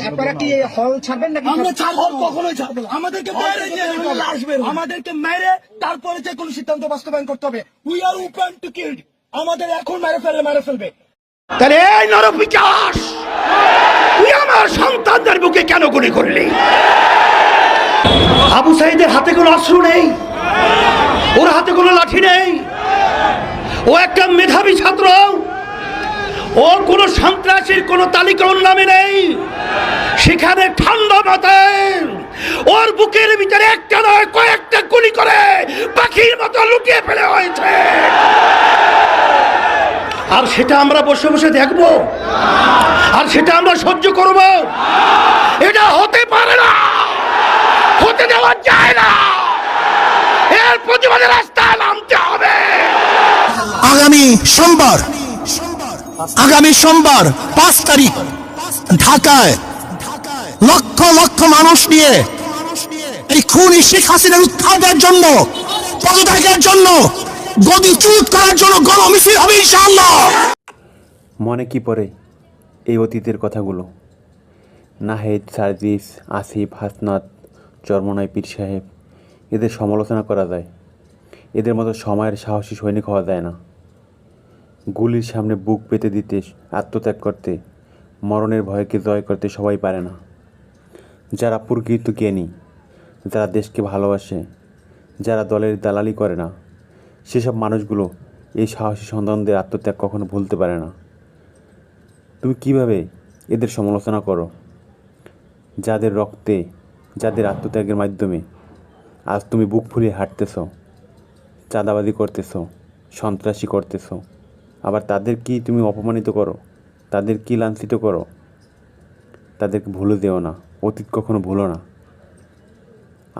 আপনারা কি হল ছাড়বেন নাকি? আমরা ছাড়বো, কখনোই ছাড়বো না। আমাদেরকে মেরে তারপরে যে কোনো সিদ্ধান্ত বাস্তবায়ন করতে হবে। We are open to kill. আমাদের এখন মেরে ফেলবে। তাহলে এই নরপিশাচ, তুই আমার সন্তানদের বুকে কেন গুলি করলি? আবু সাঈদের হাতে কোনো অস্ত্র নেই, ওর হাতে কোনো লাঠি নেই, ও একটা মেধাবী ছাত্র, ওর কোনো সন্ত্রাসীর কোনো তালিকা ওর নামে নেই। সেখানে ঠান্ডা মাথায় ওর বুকের ভিতরে একটা নয় কয়েকটা গুলি করে পাখির মতো লুকিয়ে ফেলে হয়েছে। আর সেটা আমরা বসে বসে দেখবো, আর সেটা আমরা সহ্য করব? এটা হতে পারে না, হতে দেওয়া যায় না। এর প্রতিবাদে রাস্তায় নামতে হবে। আগামী সোমবার 5 তারিখ ঢাকায় লক্ষ লক্ষ মানুষ নিয়ে এই খুনি শেখ হাসিনার উৎখাতের জন্য, পদত্যাগের জন্য, গদিচ্যুত করার জন্য গণমিছিল হবে ইনশাআল্লাহ। মনে কি পড়ে এই অতীতের কথাগুলো? নাহিদ, সার্জিস, আসিফ, হাসনাত, চরমনাই পীর সাহেব, এদের সমালোচনা করা যায়, এদের মতো সময়ের সাহসী সৈনিক হওয়া যায় না। গুলির সামনে বুক পেতে দিতে, আত্মত্যাগ করতে, মরণের ভয়কে জয় করতে সবাই পারে না। যারা প্রকৃত জ্ঞানী, যারা দেশকে ভালোবাসে, যারা দলের দালালি করে না, সেসব মানুষগুলো এই সাহসী সন্তানদের আত্মত্যাগ কখনো ভুলতে পারে না। তুমি কিভাবে এদের সমালোচনা করো, যাদের রক্তে, যাদের আত্মত্যাগের মাধ্যমে আজ তুমি বুক ফুলিয়ে হাঁটতেছ, চাঁদাবাজি করতেছ, সন্ত্রাসী করতেছ, আবার তাদের কি তুমি অপমানিত করো, তাদের কি লাঞ্ছিত করো? তাদেরকে ভুলে যেও না, অতীত কখনো ভুলো না।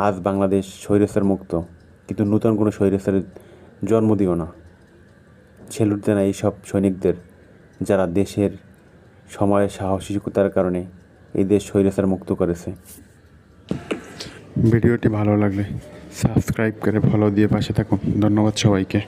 আজ বাংলাদেশ স্বৈরাচার মুক্ত, কিন্তু নূতন কোনো স্বৈরাচারের জন্ম দিও না। সেলুট জানাই এইসব সৈনিকদের, যারা দেশের সময়ের সাহসিকতার কারণে এই দেশ স্বৈরাচার মুক্ত করেছে। ভিডিওটি ভালো লাগলে সাবস্ক্রাইব করে ফলো দিয়ে পাশে থাকুন। ধন্যবাদ সবাইকে।